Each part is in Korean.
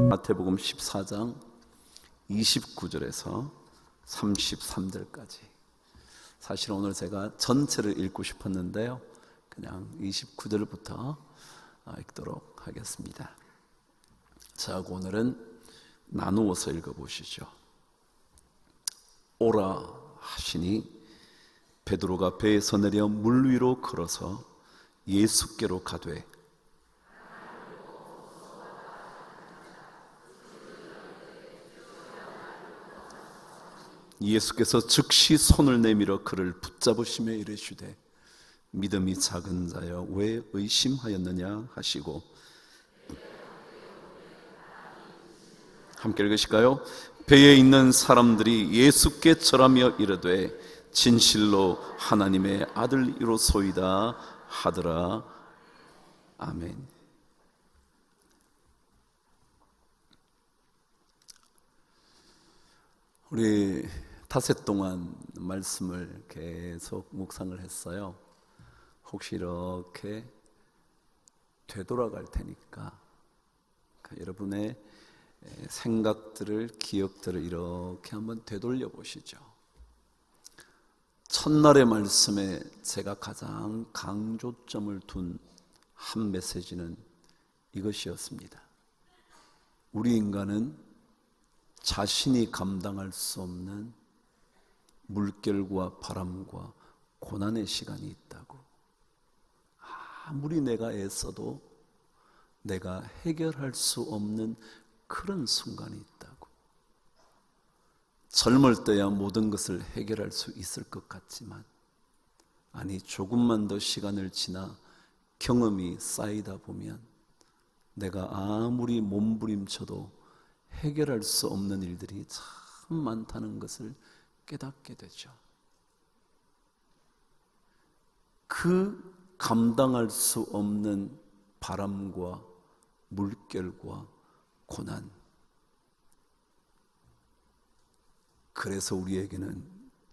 마태복음 14장 29절에서 33절까지. 사실 오늘 제가 전체를 읽고 싶었는데요, 그냥 29절부터 읽도록 하겠습니다. 자, 오늘은 나누어서 읽어보시죠. 오라 하시니 베드로가 배에서 내려 물 위로 걸어서 예수께로 가되 예수께서 즉시 손을 내밀어 그를 붙잡으시며 이르시되 믿음이 작은 자여 왜 의심하였느냐 하시고, 함께 읽으실까요? 배에 있는 사람들이 예수께 절하며 이르되 진실로 하나님의 아들이로소이다 하더라. 아멘. 우리 닷새 동안 말씀을 계속 묵상을 했어요. 혹시 이렇게 되돌아갈 테니까 여러분의 생각들을, 기억들을 이렇게 한번 되돌려 보시죠. 첫날의 말씀에 제가 가장 강조점을 둔 한 메시지는 이것이었습니다. 우리 인간은 자신이 감당할 수 없는 물결과 바람과 고난의 시간이 있다고. 아무리 내가 애써도 내가 해결할 수 없는 그런 순간이 있다고. 젊을 때야 모든 것을 해결할 수 있을 것 같지만, 아니, 조금만 더 시간을 지나 경험이 쌓이다 보면 내가 아무리 몸부림쳐도 해결할 수 없는 일들이 참 많다는 것을 깨닫게 되죠. 그 감당할 수 없는 바람과 물결과 고난, 그래서 우리에게는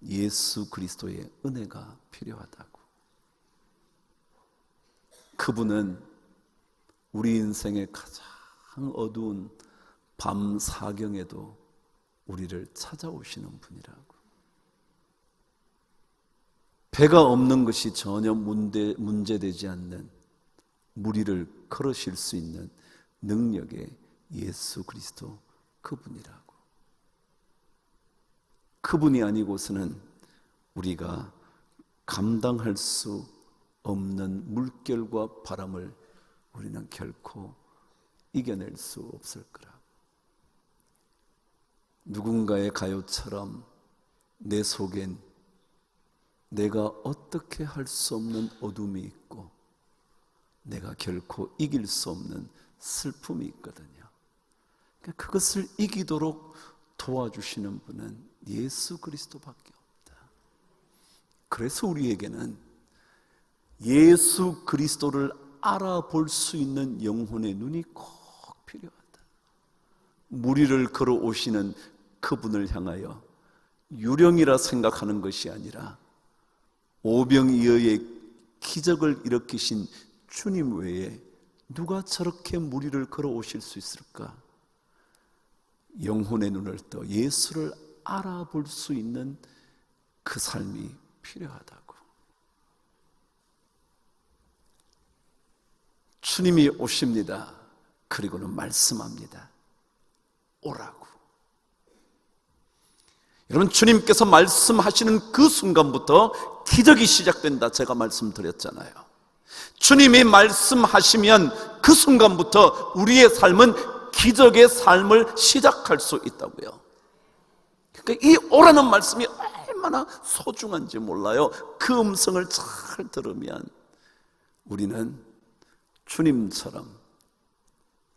예수 그리스도의 은혜가 필요하다고. 그분은 우리 인생의 가장 어두운 밤 사경에도 우리를 찾아오시는 분이라고. 배가 없는 것이 전혀 문제되지 않는, 무리를 걸으실 수 있는 능력의 예수 그리스도, 그분이라고. 그분이 아니고서는 우리가 감당할 수 없는 물결과 바람을 우리는 결코 이겨낼 수 없을 거라고. 누군가의 가요처럼 내 속엔 내가 어떻게 할 수 없는 어둠이 있고 내가 결코 이길 수 없는 슬픔이 있거든요. 그것을 이기도록 도와주시는 분은 예수 그리스도밖에 없다. 그래서 우리에게는 예수 그리스도를 알아볼 수 있는 영혼의 눈이 꼭 필요하다. 무리를 걸어오시는 그분을 향하여 유령이라 생각하는 것이 아니라 오병이어의 기적을 일으키신 주님 외에 누가 저렇게 무리를 걸어오실 수 있을까? 영혼의 눈을 떠 예수를 알아볼 수 있는 그 삶이 필요하다고. 주님이 오십니다. 그리고는 말씀합니다. 오라고. 여러분, 주님께서 말씀하시는 그 순간부터 기적이 시작된다, 제가 말씀드렸잖아요. 주님이 말씀하시면 그 순간부터 우리의 삶은 기적의 삶을 시작할 수 있다고요. 그러니까 이 오라는 말씀이 얼마나 소중한지 몰라요. 그 음성을 잘 들으면 우리는 주님처럼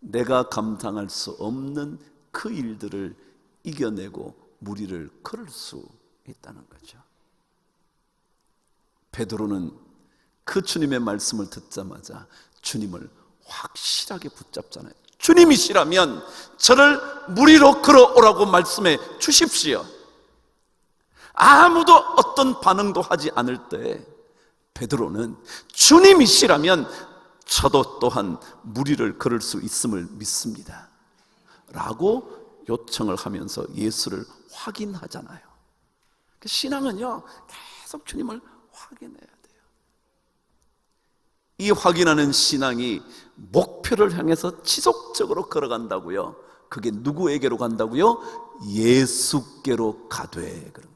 내가 감당할 수 없는 그 일들을 이겨내고 무리를 걸을 수 있다는 거죠. 베드로는 그 주님의 말씀을 듣자마자 주님을 확실하게 붙잡잖아요. 주님이시라면 저를 물 위로 걸어오라고 말씀해 주십시오. 아무도 어떤 반응도 하지 않을 때 베드로는 주님이시라면 저도 또한 물 위를 걸을 수 있음을 믿습니다 라고 요청을 하면서 예수를 확인하잖아요. 신앙은요, 계속 주님을 확인해야 돼요. 이 확인하는 신앙이 목표를 향해서 지속적으로 걸어간다고요. 그게 누구에게로 간다고요? 예수께로 가되. 그런 거예요.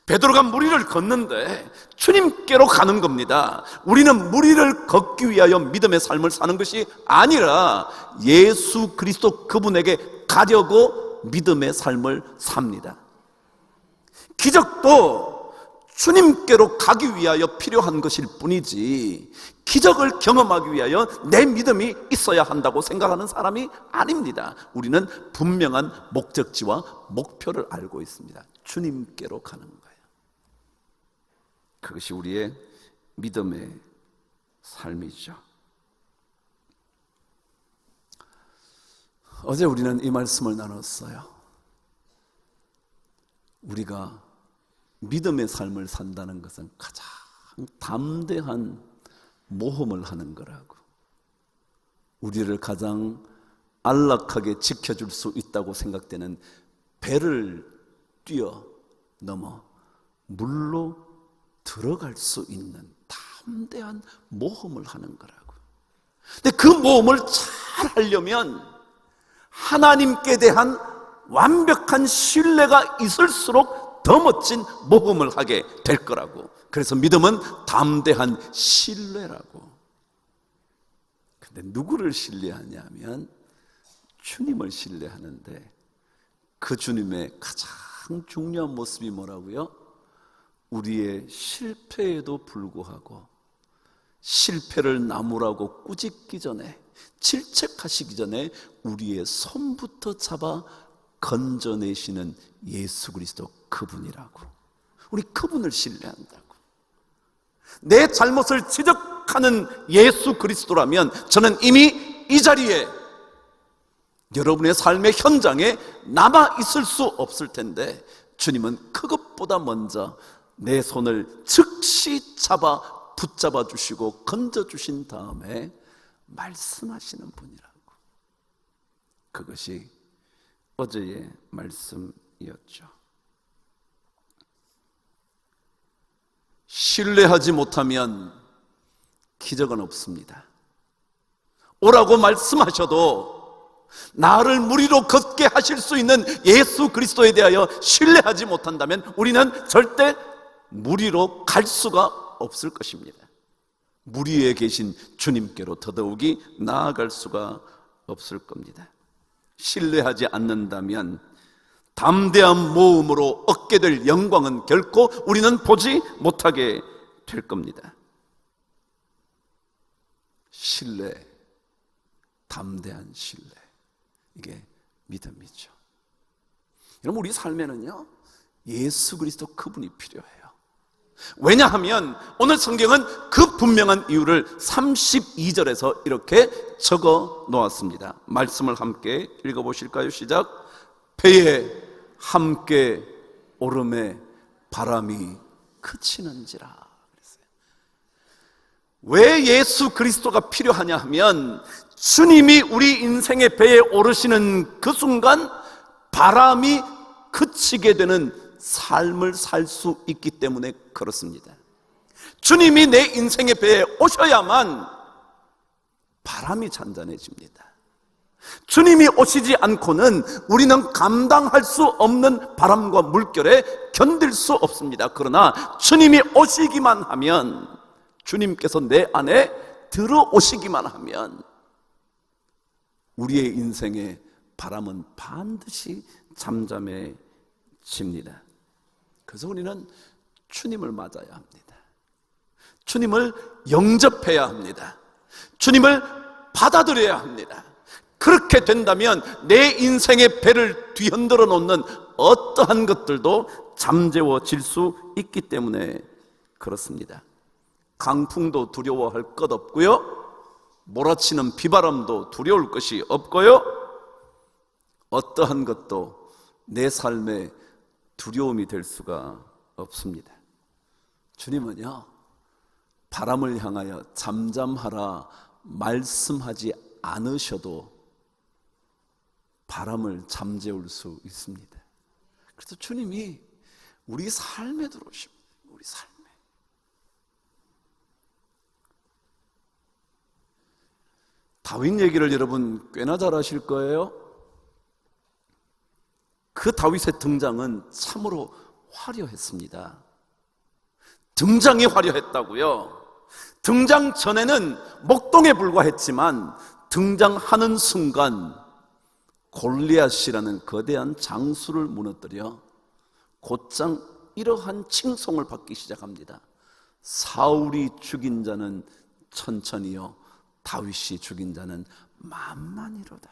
베드로가 물 위를 걷는데 주님께로 가는 겁니다. 우리는 물 위를 걷기 위하여 믿음의 삶을 사는 것이 아니라 예수 그리스도 그분에게 가려고 믿음의 삶을 삽니다. 기적도 주님께로 가기 위하여 필요한 것일 뿐이지 기적을 경험하기 위하여 내 믿음이 있어야 한다고 생각하는 사람이 아닙니다. 우리는 분명한 목적지와 목표를 알고 있습니다. 주님께로 가는 거예요. 그것이 우리의 믿음의 삶이죠. 어제 우리는 이 말씀을 나눴어요. 우리가 믿음의 삶을 산다는 것은 가장 담대한 모험을 하는 거라고. 우리를 가장 안락하게 지켜줄 수 있다고 생각되는 배를 뛰어넘어 물로 들어갈 수 있는 담대한 모험을 하는 거라고. 근데 그 모험을 잘 하려면 하나님께 대한 완벽한 신뢰가 있을수록 더 멋진 모험을 하게 될 거라고. 그래서 믿음은 담대한 신뢰라고. 근데 누구를 신뢰하냐면 주님을 신뢰하는데 그 주님의 가장 중요한 모습이 뭐라고요? 우리의 실패에도 불구하고 실패를 나무라고 꾸짖기 전에, 질책하시기 전에 우리의 손부터 잡아 건져내시는 예수 그리스도 그분이라고. 우리 그분을 신뢰한다고. 내 잘못을 지적하는 예수 그리스도라면 저는 이미 이 자리에, 여러분의 삶의 현장에 남아 있을 수 없을 텐데 주님은 그것보다 먼저 내 손을 즉시 붙잡아 주시고 건져 주신 다음에 말씀하시는 분이라고. 그것이 어제의 말씀이었죠. 신뢰하지 못하면 기적은 없습니다. 오라고 말씀하셔도 나를 물 위로 걷게 하실 수 있는 예수 그리스도에 대하여 신뢰하지 못한다면 우리는 절대 물 위로 갈 수가 없을 것입니다. 물 위에 계신 주님께로 더더욱이 나아갈 수가 없을 겁니다. 신뢰하지 않는다면 담대한 모험으로 얻게 될 영광은 결코 우리는 보지 못하게 될 겁니다. 신뢰, 담대한 신뢰, 이게 믿음이죠. 여러분, 우리 삶에는요 예수 그리스도 그분이 필요해요. 왜냐하면 오늘 성경은 그 분명한 이유를 32절에서 이렇게 적어 놓았습니다. 말씀을 함께 읽어보실까요? 시작. 배에 함께 오름에 바람이 그치는지라. 왜 예수 그리스도가 필요하냐 하면 주님이 우리 인생의 배에 오르시는 그 순간 바람이 그치게 되는 삶을 살 수 있기 때문에 그렇습니다. 주님이 내 인생의 배에 오셔야만 바람이 잔잔해집니다. 주님이 오시지 않고는 우리는 감당할 수 없는 바람과 물결에 견딜 수 없습니다. 그러나 주님이 오시기만 하면, 주님께서 내 안에 들어오시기만 하면 우리의 인생의 바람은 반드시 잠잠해집니다. 그래서 우리는 주님을 맞아야 합니다. 주님을 영접해야 합니다. 주님을 받아들여야 합니다. 그렇게 된다면 내 인생의 배를 뒤흔들어 놓는 어떠한 것들도 잠재워질 수 있기 때문에 그렇습니다. 강풍도 두려워할 것 없고요, 몰아치는 비바람도 두려울 것이 없고요, 어떠한 것도 내 삶에 두려움이 될 수가 없습니다. 주님은요, 바람을 향하여 잠잠하라 말씀하지 않으셔도 바람을 잠재울 수 있습니다. 그래서 주님이 우리 삶에 들어오십니다. 우리 삶에. 다윗 얘기를 여러분 꽤나 잘 아실 거예요. 그 다윗의 등장은 참으로 화려했습니다. 등장이 화려했다고요? 등장 전에는 목동에 불과했지만 등장하는 순간 골리앗이라는 거대한 장수를 무너뜨려 곧장 이러한 칭송을 받기 시작합니다. 사울이 죽인 자는 천천히요, 다윗이 죽인 자는 만만이로다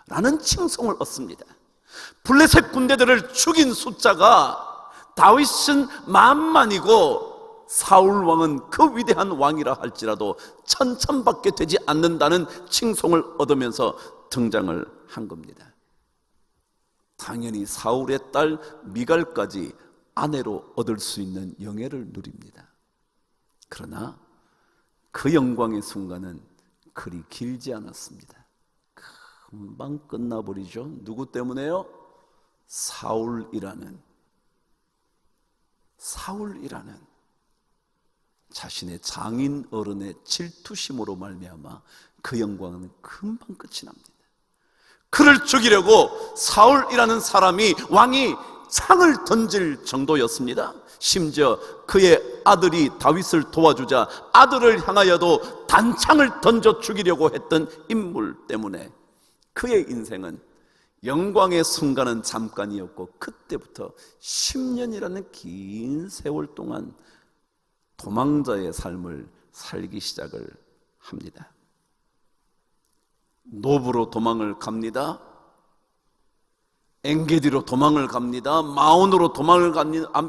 라는 칭송을 얻습니다. 블레셋 군대들을 죽인 숫자가 다윗은 만만이고 사울 왕은 그 위대한 왕이라 할지라도 천천밖에 되지 않는다는 칭송을 얻으면서 등장을 한 겁니다. 당연히 사울의 딸 미갈까지 아내로 얻을 수 있는 영예를 누립니다. 그러나 그 영광의 순간은 그리 길지 않았습니다. 금방 끝나버리죠. 누구 때문에요? 사울이라는 자신의 장인 어른의 질투심으로 말미암아 그 영광은 금방 끝이 납니다. 그를 죽이려고 사울이라는 사람이, 왕이 창을 던질 정도였습니다. 심지어 그의 아들이 다윗을 도와주자 아들을 향하여도 단창을 던져 죽이려고 했던 인물 때문에 그의 인생은, 영광의 순간은 잠깐이었고 그때부터 10년이라는 긴 세월 동안 도망자의 삶을 살기 시작을 합니다. 노브로 도망을 갑니다. 엔게디로 도망을 갑니다. 마온으로 도망을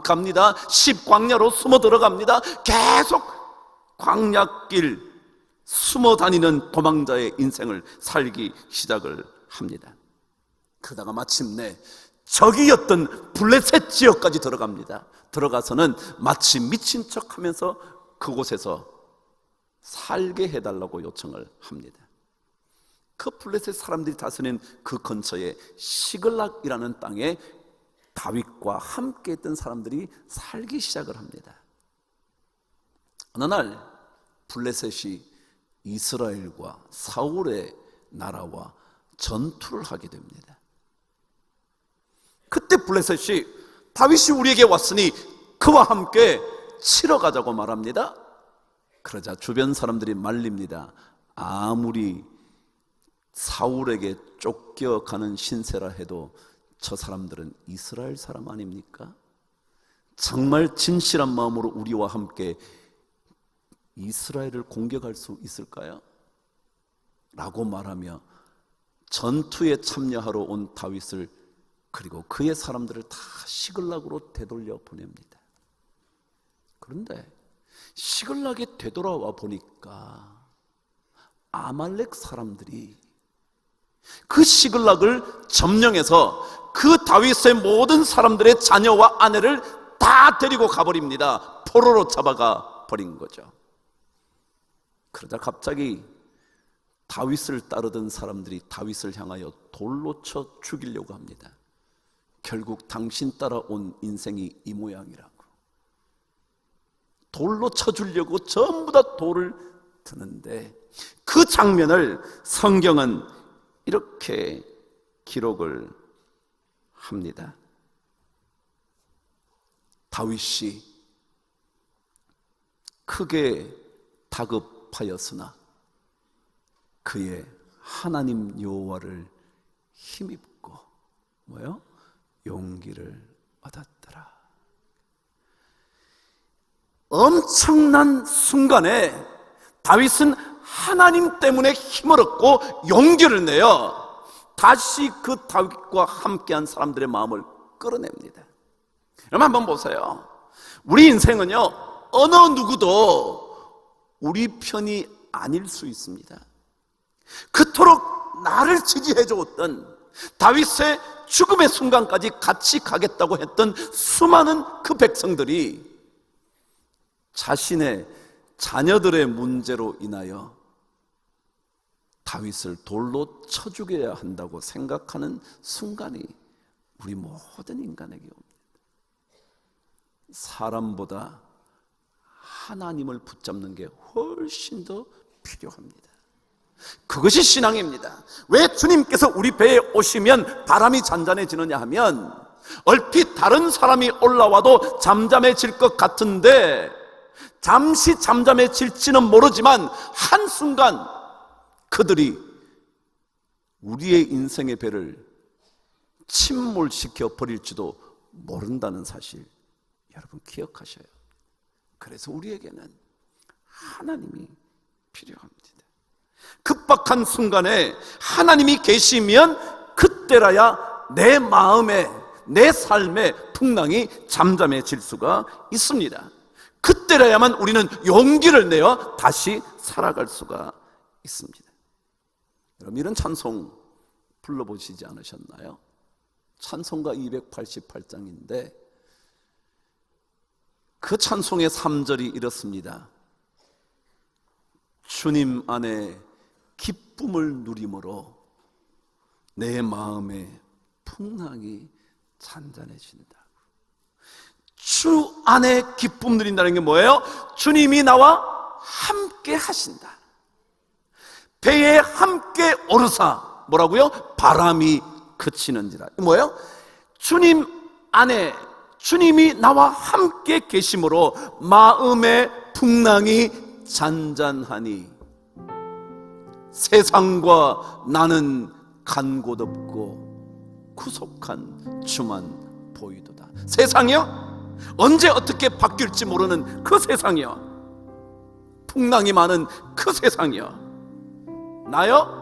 갑니다. 십광야로 숨어 들어갑니다. 계속 광야길 숨어 다니는 도망자의 인생을 살기 시작을 합니다. 그러다가 마침내 적이었던 블레셋 지역까지 들어갑니다. 들어가서는 마치 미친 척하면서 그곳에서 살게 해달라고 요청을 합니다. 그 블레셋 사람들이 다스린 그 근처에 시글락이라는 땅에 다윗과 함께 했던 사람들이 살기 시작을 합니다. 어느 날 블레셋이 이스라엘과 사울의 나라와 전투를 하게 됩니다. 그때 블레셋이 다윗이 우리에게 왔으니 그와 함께 치러 가자고 말합니다. 그러자 주변 사람들이 말립니다. 아무리 사울에게 쫓겨가는 신세라 해도 저 사람들은 이스라엘 사람 아닙니까? 정말 진실한 마음으로 우리와 함께 이스라엘을 공격할 수 있을까요? 라고 말하며 전투에 참여하러 온 다윗을, 그리고 그의 사람들을 다 시글락으로 되돌려 보냅니다. 그런데 시글락에 되돌아와 보니까 아말렉 사람들이 그 시글락을 점령해서 그 다윗의 모든 사람들의 자녀와 아내를 다 데리고 가버립니다. 포로로 잡아가 버린 거죠. 그러다 갑자기 다윗을 따르던 사람들이 다윗을 향하여 돌로 쳐 죽이려고 합니다. 결국 당신 따라온 인생이 이 모양이라고. 돌로 쳐주려고 전부 다 돌을 드는데, 그 장면을 성경은 이렇게 기록을 합니다. 다윗이 크게 다급하였으나 그의 하나님 여호와를 힘입고 뭐요? 용기를 얻었더라. 엄청난 순간에 다윗은 하나님 때문에 힘을 얻고 용기를 내어 다시 그 다윗과 함께한 사람들의 마음을 끌어냅니다. 여러분 한번 보세요. 우리 인생은요, 어느 누구도 우리 편이 아닐 수 있습니다. 그토록 나를 지지해 주었던, 다윗의 죽음의 순간까지 같이 가겠다고 했던 수많은 그 백성들이 자신의 자녀들의 문제로 인하여 다윗을 돌로 쳐 죽여야 한다고 생각하는 순간이 우리 모든 인간에게 옵니다. 사람보다 하나님을 붙잡는 게 훨씬 더 필요합니다. 그것이 신앙입니다. 왜 주님께서 우리 배에 오시면 바람이 잔잔해지느냐 하면, 얼핏 다른 사람이 올라와도 잠잠해질 것 같은데 잠시 잠잠해질지는 모르지만 한순간 그들이 우리의 인생의 배를 침몰시켜 버릴지도 모른다는 사실, 여러분 기억하셔요. 그래서 우리에게는 하나님이 필요합니다. 급박한 순간에 하나님이 계시면 그때라야 내 마음에, 내 삶의 풍랑이 잠잠해질 수가 있습니다. 그때라야만 우리는 용기를 내어 다시 살아갈 수가 있습니다. 여러분, 이런 찬송 불러보시지 않으셨나요? 찬송가 288장인데 그 찬송의 3절이 이렇습니다. 주님 안에 기쁨을 누림으로 내 마음의 풍랑이 잔잔해진다. 주 안에 기쁨 누린다는 게 뭐예요? 주님이 나와 함께 하신다. 배에 함께 오르사, 뭐라고요? 바람이 그치는지라. 뭐예요? 주님 안에 주님이 나와 함께 계심으로 마음의 풍랑이 잔잔하니 세상과 나는 간 곳 없고 구속한 주만 보이도다. 세상이요? 언제 어떻게 바뀔지 모르는 그 세상이요? 풍랑이 많은 그 세상이요? 나요?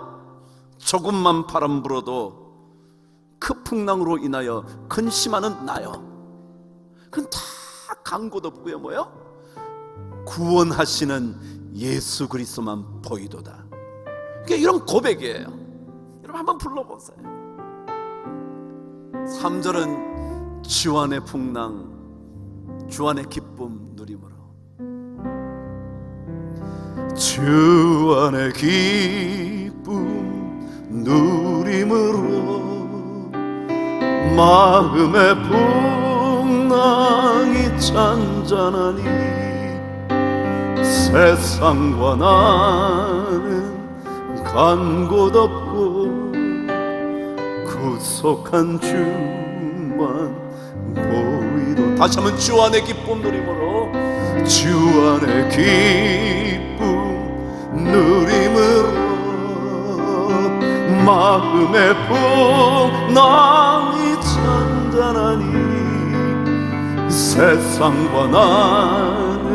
조금만 바람 불어도 그 풍랑으로 인하여 근심하는 나요? 그건 다 간 곳 없고요, 뭐요? 구원하시는 예수 그리스도만 보이도다. 이런 고백이에요. 여러분 한번 불러보세요. 3절은 주 안의 풍랑, 주 안의 기쁨 누림으로, 주 안의 기쁨 누림으로 마음의 풍랑이 잔잔하니 세상과 나는 간 곳 없고 구속한 주만 보이도. 다시 한번 주 안의 기쁨 누림으로, 주 안의 기쁨 누림으로 마음의 풍랑이 잔잔하니 세상과 나는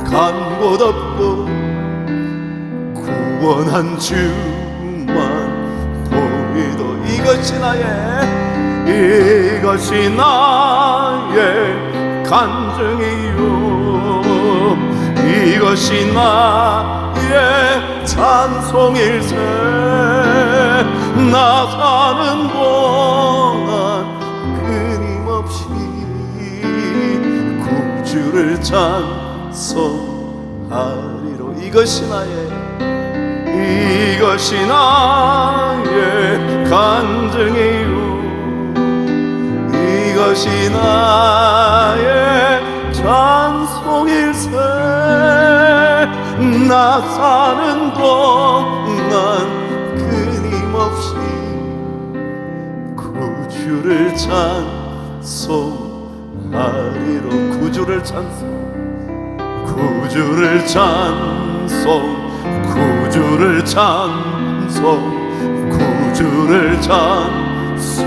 간 곳 없고 구원한 주만 보이도. 이것이 나의 간증이요, 이것이 나의 찬송일세. 나 사는 동안 끊임없이 구주를 찬송하리로. 이것이 나의 간증이요, 이것이 나의 찬송일세. 나 사는 동안 끊임없이 구주를 찬송하리로. 구주를 찬송, 구주를 찬송, 구주를 찬송, 구주를 찬송하리로다.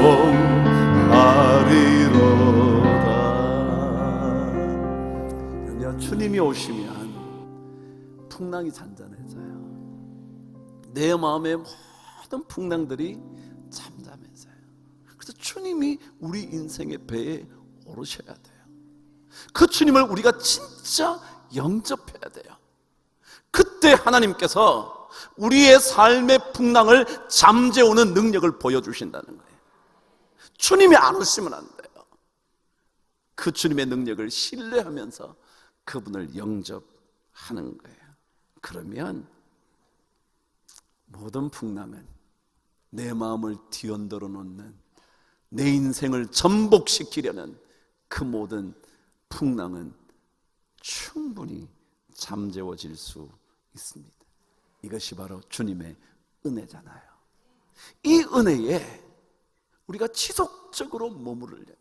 주님이 오시면 풍랑이 잔잔해져요. 내 마음의 모든 풍랑들이 잠잠해져요. 그래서 주님이 우리 인생의 배에 오르셔야 돼요. 그 주님을 우리가 진짜 영접해야 돼요. 그때 하나님께서 우리의 삶의 풍랑을 잠재우는 능력을 보여주신다는 거예요. 주님이 안 오시면 안 돼요. 그 주님의 능력을 신뢰하면서 그분을 영접하는 거예요. 그러면 모든 풍랑은, 내 마음을 뒤흔들어 놓는, 내 인생을 전복시키려는 그 모든 풍랑은 충분히 잠재워질 수 있습니다. 이것이 바로 주님의 은혜잖아요. 이 은혜에 우리가 지속적으로 머무르려면,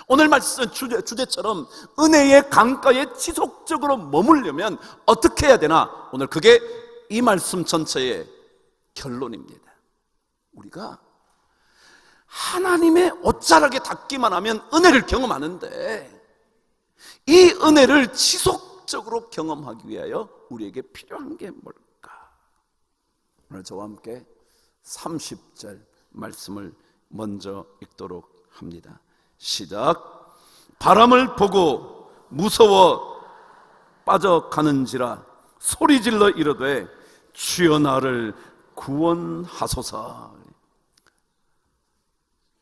오늘 말씀 주제처럼 은혜의 강가에 지속적으로 머물려면 어떻게 해야 되나? 오늘 그게 이 말씀 전체의 결론입니다. 우리가 하나님의 옷자락에 닿기만 하면 은혜를 경험하는데, 이 은혜를 지속적으로 경험하기 위하여 우리에게 필요한 게 뭘까? 오늘 저와 함께 30절 말씀을 먼저 읽도록 합니다. 시작. 바람을 보고 무서워 빠져가는지라 소리질러 이르되 주여 나를 구원하소서.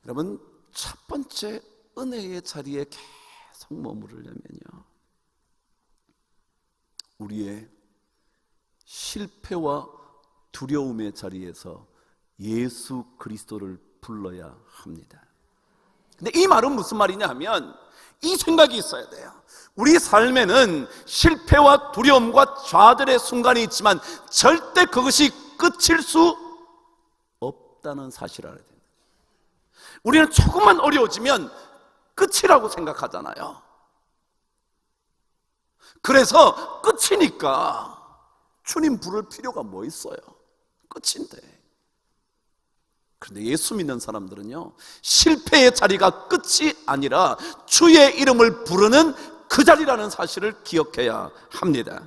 여러분, 첫 번째 은혜의 자리에 계속 머무르려면요, 우리의 실패와 두려움의 자리에서 예수 그리스도를 불러야 합니다. 근데 이 말은 무슨 말이냐 하면, 이 생각이 있어야 돼요. 우리 삶에는 실패와 두려움과 좌절의 순간이 있지만 절대 그것이 끝일 수 없다는 사실을 알아야 됩니다. 우리는 조금만 어려워지면 끝이라고 생각하잖아요. 그래서 끝이니까 주님 부를 필요가 뭐 있어요? 끝인데. 그런데 예수 믿는 사람들은요, 실패의 자리가 끝이 아니라 주의 이름을 부르는 그 자리라는 사실을 기억해야 합니다.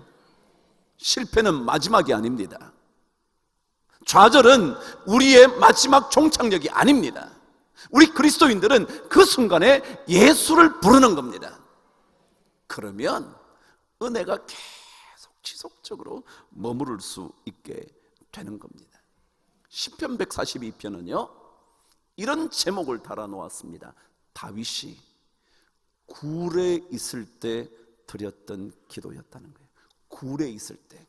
실패는 마지막이 아닙니다. 좌절은 우리의 마지막 종착역이 아닙니다. 우리 그리스도인들은 그 순간에 예수를 부르는 겁니다. 그러면 은혜가 계속 지속적으로 머무를 수 있게 되는 겁니다. 시편 142편은요 이런 제목을 달아놓았습니다. 다윗이 굴에 있을 때 드렸던 기도였다는 거예요. 굴에 있을 때.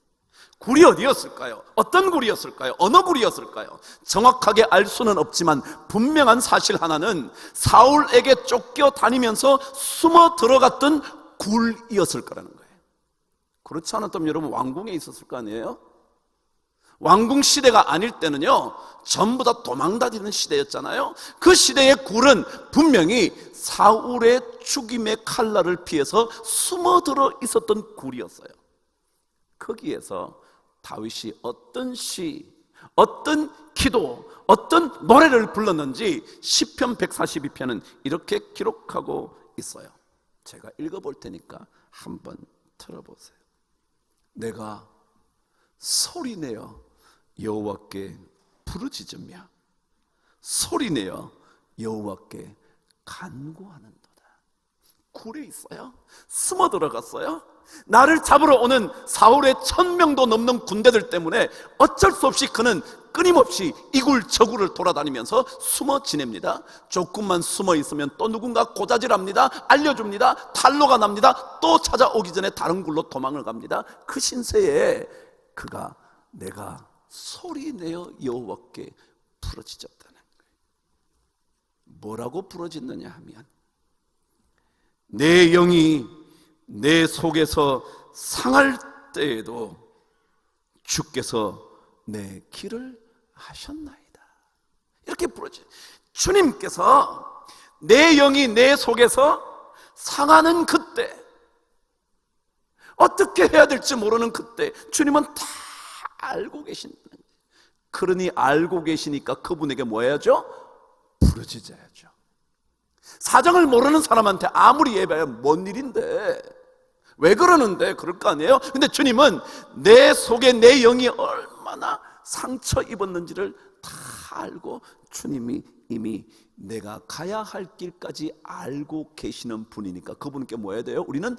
굴이 어디였을까요? 어떤 굴이었을까요? 어느 굴이었을까요? 정확하게 알 수는 없지만 분명한 사실 하나는 사울에게 쫓겨 다니면서 숨어 들어갔던 굴이었을 거라는 거예요. 그렇지 않았다면 여러분 왕궁에 있었을 거 아니에요? 왕궁 시대가 아닐 때는요 전부 다 도망다니는 시대였잖아요. 그 시대의 굴은 분명히 사울의 죽임의 칼날을 피해서 숨어들어 있었던 굴이었어요. 거기에서 다윗이 어떤 시, 어떤 기도, 어떤 노래를 불렀는지 시편 142편은 이렇게 기록하고 있어요. 제가 읽어볼 테니까 한번 들어보세요. 내가 소리내어 여호와께 부르짖으며 소리내어 여호와께 간구하는도다. 굴에 있어요. 숨어 들어갔어요. 나를 잡으러 오는 사울의 1000명도 넘는 군대들 때문에 어쩔 수 없이 그는 끊임없이 이 굴 저 굴을 돌아다니면서 숨어 지냅니다. 조금만 숨어 있으면 또 누군가 고자질합니다. 알려줍니다. 탄로가 납니다. 또 찾아오기 전에 다른 굴로 도망을 갑니다. 그 신세에 그가 내가 소리내어 여호와께 부르짖었다는 거예요. 뭐라고 부르짖느냐 하면 내 영이 내 속에서 상할 때에도 주께서 내 길을 하셨나이다. 이렇게 부르짖어요. 주님께서 내 영이 내 속에서 상하는 그때, 어떻게 해야 될지 모르는 그때 주님은 다 알고 계신다는 거예요. 그러니 알고 계시니까 그분에게 뭐 해야죠? 부르짖어야죠. 사정을 모르는 사람한테 아무리 예배해야 뭔 일인데, 왜 그러는데 그럴 거 아니에요? 근데 주님은 내 속에 내 영이 얼마나 상처 입었는지를 다 알고 주님이 이미 내가 가야 할 길까지 알고 계시는 분이니까 그분께 뭐 해야 돼요? 우리는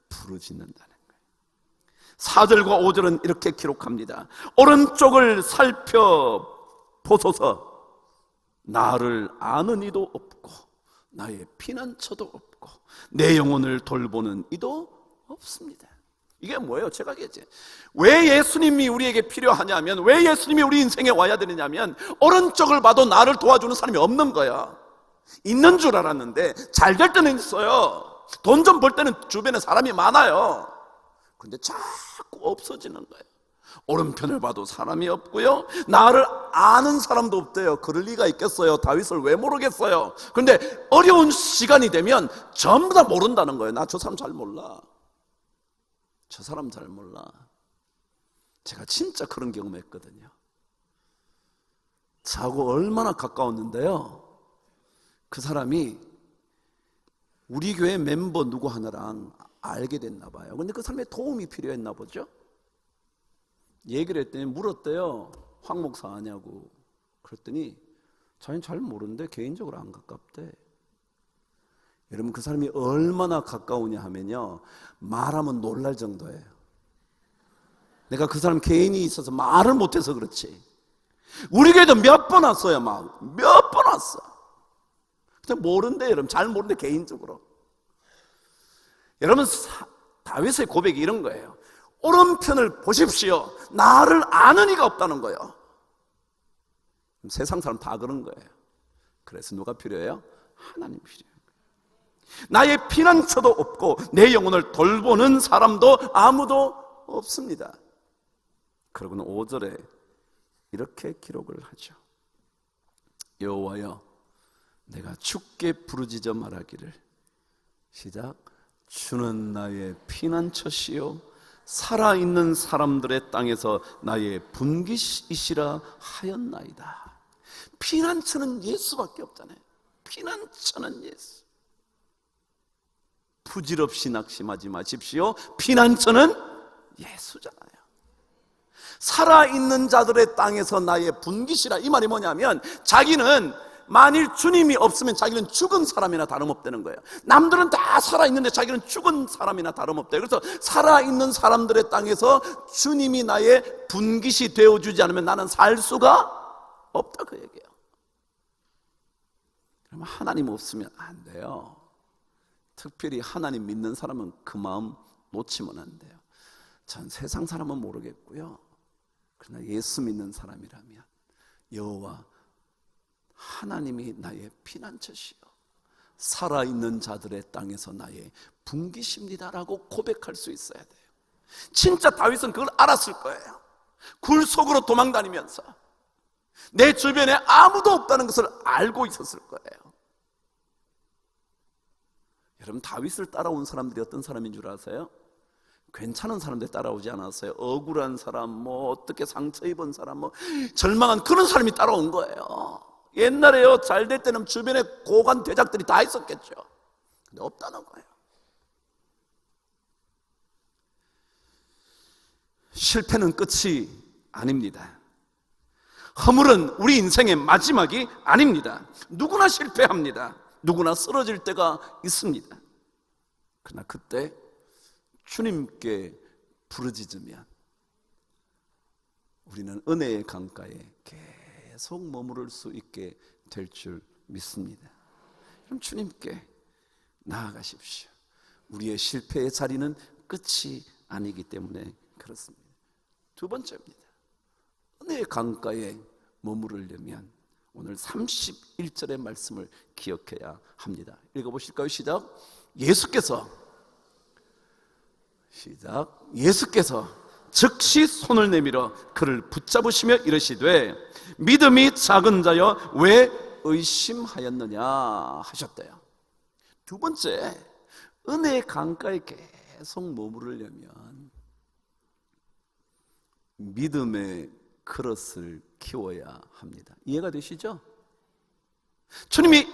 부르짖는다는 거예요. 4절과 5절은 이렇게 기록합니다. 오른쪽을 살펴보소서. 나를 아는 이도 없고 나의 피난처도 없고 내 영혼을 돌보는 이도 없습니다. 이게 뭐예요? 제가 얘기했지. 왜 예수님이 우리에게 필요하냐면, 왜 예수님이 우리 인생에 와야 되느냐면, 오른쪽을 봐도 나를 도와주는 사람이 없는 거야. 있는 줄 알았는데 잘 될 때는 있어요. 돈 좀 벌 때는 주변에 사람이 많아요. 근데 자꾸 없어지는 거예요. 오른편을 봐도 사람이 없고요, 나를 아는 사람도 없대요. 그럴 리가 있겠어요? 다윗을 왜 모르겠어요? 그런데 어려운 시간이 되면 전부 다 모른다는 거예요. 나 저 사람 잘 몰라, 저 사람 잘 몰라. 제가 진짜 그런 경험했거든요. 저하고 얼마나 가까웠는데요, 그 사람이 우리 교회 멤버 누구 하나랑 알게 됐나 봐요. 근데 그 사람의 도움이 필요했나 보죠. 얘기를 했더니, 물었대요. 황 목사 아냐고. 그랬더니 자기는 잘 모르는데 개인적으로 안 가깝대. 여러분, 그 사람이 얼마나 가까우냐 하면요, 말하면 놀랄 정도예요. 내가 그 사람 개인이 있어서 말을 못해서 그렇지, 우리 교회도 몇 번 왔어요. 막 몇 번 왔어. 근데 모른대. 여러분, 잘 모르는데 개인적으로. 여러분, 다윗의 고백이 이런 거예요. 오른편을 보십시오. 나를 아는 이가 없다는 거예요. 세상 사람 다 그런 거예요. 그래서 누가 필요해요? 하나님 필요해요. 나의 피난처도 없고 내 영혼을 돌보는 사람도 아무도 없습니다. 그러고는 5절에 이렇게 기록을 하죠. 여호와여, 내가 주께 부르짖어 말하기를, 시작, 주는 나의 피난처시요 살아있는 사람들의 땅에서 나의 분기이시라 하였나이다. 피난처는 예수밖에 없잖아요. 피난처는 예수. 부질없이 낙심하지 마십시오. 피난처는 예수잖아요. 살아있는 자들의 땅에서 나의 분기시라. 이 말이 뭐냐면, 자기는 만일 주님이 없으면 자기는 죽은 사람이나 다름없다는 거예요. 남들은 다 살아있는데 자기는 죽은 사람이나 다름없대요. 그래서 살아있는 사람들의 땅에서 주님이 나의 분깃이 되어주지 않으면 나는 살 수가 없다, 그 얘기예요. 그러면 하나님 없으면 안 돼요. 특별히 하나님 믿는 사람은 그 마음 놓치면 안 돼요. 전 세상 사람은 모르겠고요, 그러나 예수 믿는 사람이라면 여호와 하나님이 나의 피난처시요 살아있는 자들의 땅에서 나의 분깃입니다라고 고백할 수 있어야 돼요. 진짜 다윗은 그걸 알았을 거예요. 굴 속으로 도망다니면서 내 주변에 아무도 없다는 것을 알고 있었을 거예요. 여러분, 다윗을 따라온 사람들이 어떤 사람인 줄 아세요? 괜찮은 사람들 따라오지 않았어요. 억울한 사람, 어떻게 상처 입은 사람, 절망한 그런 사람이 따라온 거예요. 옛날에요, 잘 될 때는 주변에 고관 대작들이 다 있었겠죠. 근데 없다는 거예요. 실패는 끝이 아닙니다. 허물은 우리 인생의 마지막이 아닙니다. 누구나 실패합니다. 누구나 쓰러질 때가 있습니다. 그러나 그때 주님께 부르짖으면 우리는 은혜의 강가에 계속 머무를 수 있게 될 줄 믿습니다. 그럼 주님께 나아가십시오. 우리의 실패의 자리는 끝이 아니기 때문에 그렇습니다. 두 번째입니다. 은혜의 강가에 머무르려면 오늘 31절의 말씀을 기억해야 합니다. 읽어보실까요? 시작. 예수께서 즉시 손을 내밀어 그를 붙잡으시며 이르시되 믿음이 작은 자여 왜 의심하였느냐 하셨대요. 두 번째, 은혜의 강가에 계속 머무르려면 믿음의 그릇을 키워야 합니다. 이해가 되시죠? 주님이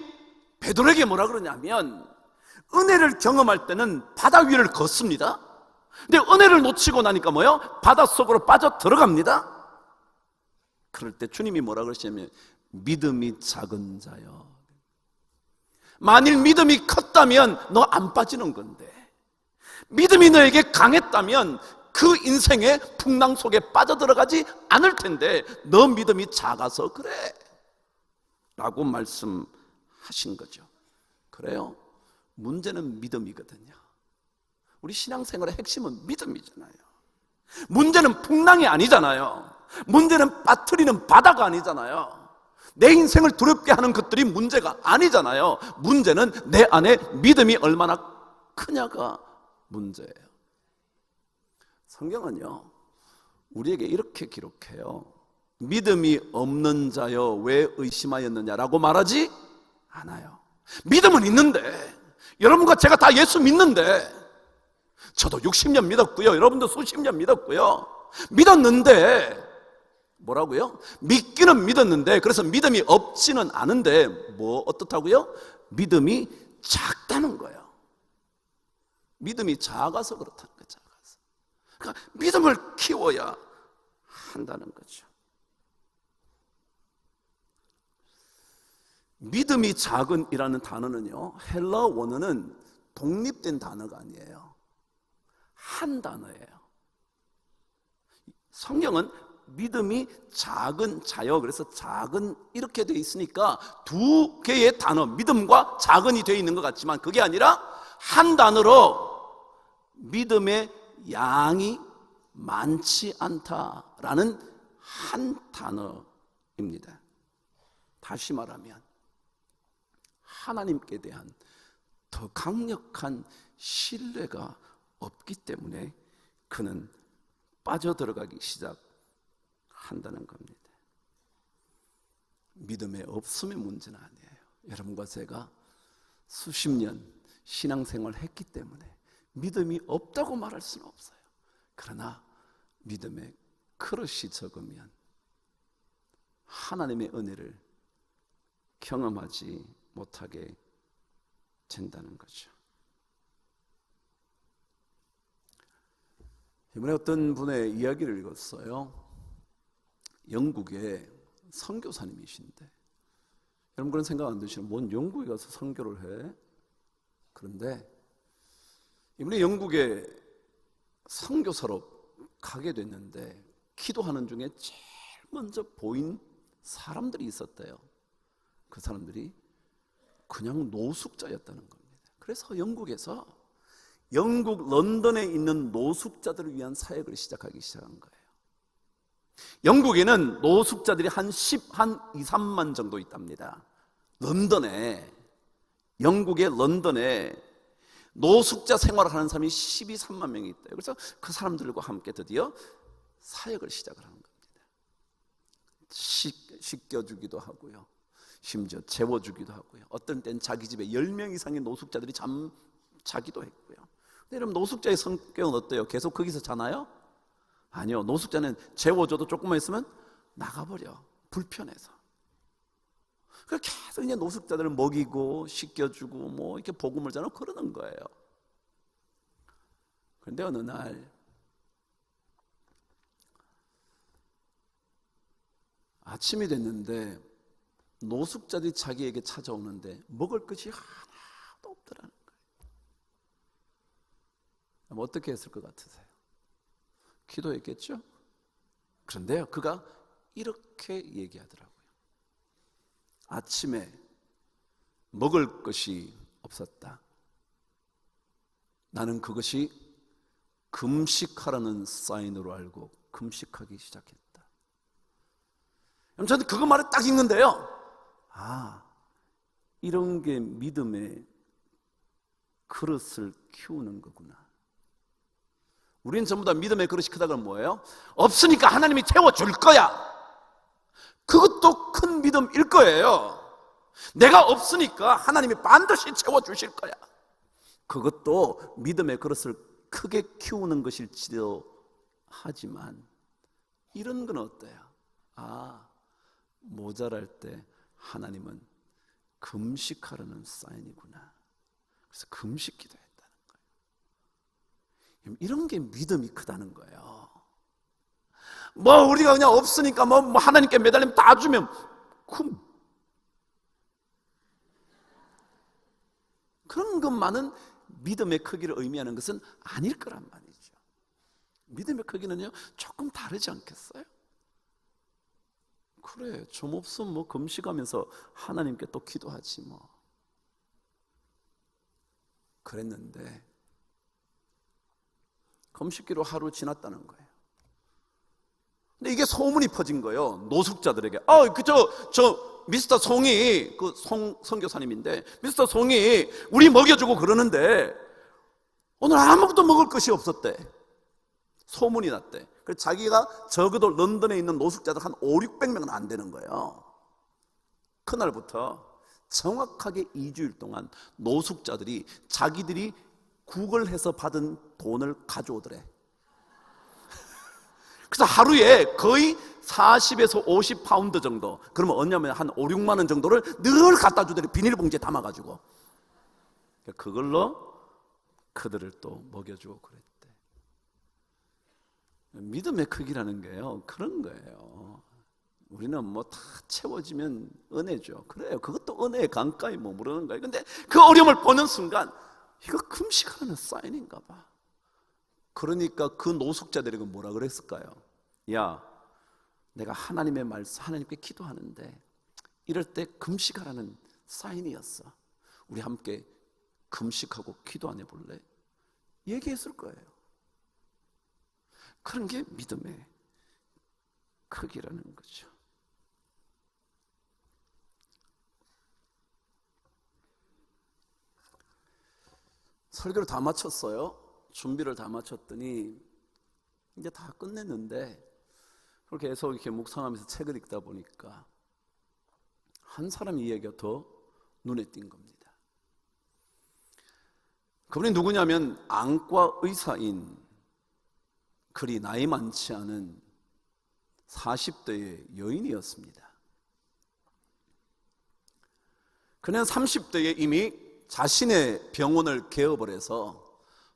베드로에게 뭐라 그러냐면, 은혜를 경험할 때는 바다 위를 걷습니다. 근데 은혜를 놓치고 나니까 뭐요? 바닷속으로 빠져 들어갑니다. 그럴 때 주님이 뭐라 그러시냐면 믿음이 작은 자요. 만일 믿음이 컸다면 너 안 빠지는 건데, 믿음이 너에게 강했다면 그 인생의 풍랑 속에 빠져들어가지 않을 텐데 너 믿음이 작아서 그래 라고 말씀하신 거죠. 그래요, 문제는 믿음이거든요. 우리 신앙생활의 핵심은 믿음이잖아요. 문제는 풍랑이 아니잖아요. 문제는 빠뜨리는 바다가 아니잖아요. 내 인생을 두렵게 하는 것들이 문제가 아니잖아요. 문제는 내 안에 믿음이 얼마나 크냐가 문제예요. 성경은요, 우리에게 이렇게 기록해요. 믿음이 없는 자여 왜 의심하였느냐라고 말하지 않아요. 믿음은 있는데, 여러분과 제가 다 예수 믿는데, 저도 60년 믿었고요, 여러분도 수십 년 믿었고요, 믿었는데 뭐라고요? 믿기는 믿었는데, 그래서 믿음이 없지는 않은데 뭐 어떻다고요? 믿음이 작다는 거예요. 믿음이 작아서 그렇다는 거예요. 작아서. 그러니까 믿음을 키워야 한다는 거죠. 믿음이 작은이라는 단어는요, 헬라어 원어는 독립된 단어가 아니에요. 한 단어예요. 성경은 믿음이 작은 자여, 그래서 작은 이렇게 돼 있으니까 두 개의 단어, 믿음과 작은이 돼 있는 것 같지만 그게 아니라 한 단어로 믿음의 양이 많지 않다라는 한 단어입니다. 다시 말하면 하나님께 대한 더 강력한 신뢰가 없기 때문에 그는 빠져들어가기 시작한다는 겁니다. 믿음의 없음의 문제는 아니에요. 여러분과 제가 수십 년 신앙생활을 했기 때문에 믿음이 없다고 말할 수는 없어요. 그러나 믿음의 그릇이 적으면 하나님의 은혜를 경험하지 못하게 된다는 거죠. 이번에 어떤 분의 이야기를 읽었어요. 영국의 선교사님이신데, 여러분 그런 생각 안 드시나요? 뭔 영국에 가서 선교를 해? 그런데 이번에 영국에 선교사로 가게 됐는데 기도하는 중에 제일 먼저 보인 사람들이 있었대요. 그 사람들이 그냥 노숙자였다는 겁니다. 그래서 영국에서 영국 런던에 있는 노숙자들을 위한 사역을 시작하기 시작한 거예요. 영국에는 노숙자들이 한 2, 3만 정도 있답니다. 런던에, 영국의 런던에 노숙자 생활을 하는 사람이 12, 3만 명이 있대요. 그래서 그 사람들과 함께 드디어 사역을 시작을 하는 겁니다. 씻겨주기도 하고요, 심지어 재워주기도 하고요, 어떤 때는 자기 집에 10명 이상의 노숙자들이 자기도 했고요. 근데 여러분, 노숙자의 성격은 어때요? 계속 거기서 자나요? 아니요. 노숙자는 재워줘도 조금만 있으면 나가버려. 불편해서. 그래서 계속 이제 노숙자들을 먹이고 씻겨주고 뭐 이렇게 복음을 전하고 그러는 거예요. 그런데 어느 날 아침이 됐는데 노숙자들이 자기에게 찾아오는데 먹을 것이 하나도 없더라는 거예요. 그럼 어떻게 했을 것 같으세요? 기도했겠죠? 그런데요, 그가 이렇게 얘기하더라고요. 아침에 먹을 것이 없었다. 나는 그것이 금식하라는 사인으로 알고 금식하기 시작했다. 저는 그거 말을 딱 읽는데요, 이런 게 믿음의 그릇을 키우는 거구나. 우리는 전부 다 믿음의 그릇이 크다고 하면 뭐예요? 없으니까 하나님이 채워줄 거야. 그것도 큰 믿음일 거예요. 내가 없으니까 하나님이 반드시 채워주실 거야. 그것도 믿음의 그릇을 크게 키우는 것일지도 하지만 이런 건 어때요? 모자랄 때 하나님은 금식하라는 사인이구나. 그래서 금식 기도했다는 거예요. 이런 게 믿음이 크다는 거예요. 뭐 우리가 그냥 없으니까 뭐 하나님께 매달리면 다 주면 그런 것만은 믿음의 크기를 의미하는 것은 아닐 거란 말이죠. 믿음의 크기는요 조금 다르지 않겠어요? 그래, 좀 없으면 뭐 금식하면서 하나님께 또 기도하지 뭐. 그랬는데 금식기로 하루 지났다는 거예요. 근데 이게 소문이 퍼진 거예요. 노숙자들에게. 저 미스터 송이, 그 선교사님인데, 미스터 송이 우리 먹여주고 그러는데 오늘 아무것도 먹을 것이 없었대. 소문이 났대. 그래서 자기가 적어도 런던에 있는 노숙자들 한 500~600명은 안 되는 거예요. 그날부터 정확하게 2주일 동안 노숙자들이 자기들이 구걸해서 받은 돈을 가져오더래. 그래서 하루에 거의 40에서 50파운드 정도, 그러면 언냐면 한 5~6만 원 정도를 늘 갖다 주더래. 비닐봉지에 담아가지고. 그걸로 그들을 또 먹여주고 그랬대. 믿음의 크기라는 게요 그런 거예요. 우리는 뭐 다 채워지면 은혜죠. 그래요, 그것도 은혜의 강가에 머무르는 거예요. 근데 그 어려움을 보는 순간 이거 금식하는 사인인가 봐. 그러니까 그 노숙자들에게 뭐라 그랬을까요? 야, 내가 하나님의 말씀, 하나님께 기도하는데 이럴 때 금식하라는 사인이었어. 우리 함께 금식하고 기도 안 해볼래? 얘기했을 거예요. 그런 게 믿음의 크기라는 거죠. 설교를 다 마쳤어요. 준비를 다 마쳤더니 이제 다 끝냈는데 그렇게 계속 이렇게 묵상하면서 책을 읽다 보니까 한 사람 이야기가 더 눈에 띈 겁니다. 그분이 누구냐면 안과 의사인, 그리 나이 많지 않은 40대의 여인이었습니다. 그는 30대에 이미 자신의 병원을 개업을 해서